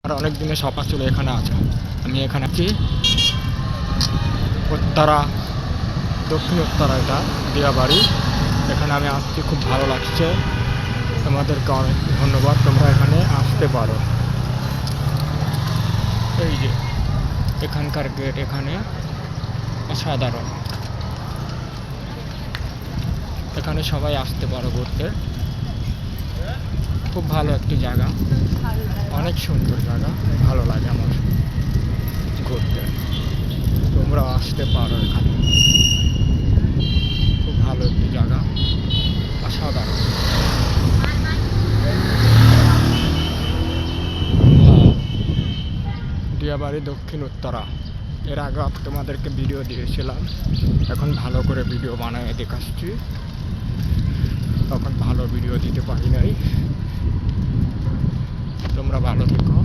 আর অনেক দিনের স্বপ্ন ছিল এখানে আছে। আমি এখানে আছি উত্তরা, দক্ষিণ উত্তরা, এটা দিয়াবাড়ি। এখানে আমি আসছি, খুব ভালো লাগছে। তোমাদেরকে অনেক ধন্যবাদ, তোমরা এখানে আসতে পারো। এই যে এখানকার গেট, এখানে অসাধারণ। এখানে সবাই আসতে পারো ঘুরতে। খুব ভালো একটি জায়গা, অনেক সুন্দর জায়গা, ভালো লাগে আমার ঘুরতে। তোমরা আসতে পারো এখানে, খুব ভালো একটি জায়গা, অসাধারণ। দিয়াবাড়ি, দক্ষিণ উত্তরা। এর আগে তোমাদেরকে ভিডিও দিয়েছিলাম, এখন ভালো করে ভিডিও বানায় দেখাচ্ছি। তখন ভালো ভিডিও দিতে পারি নাই। তোমরা ভালো থেকো।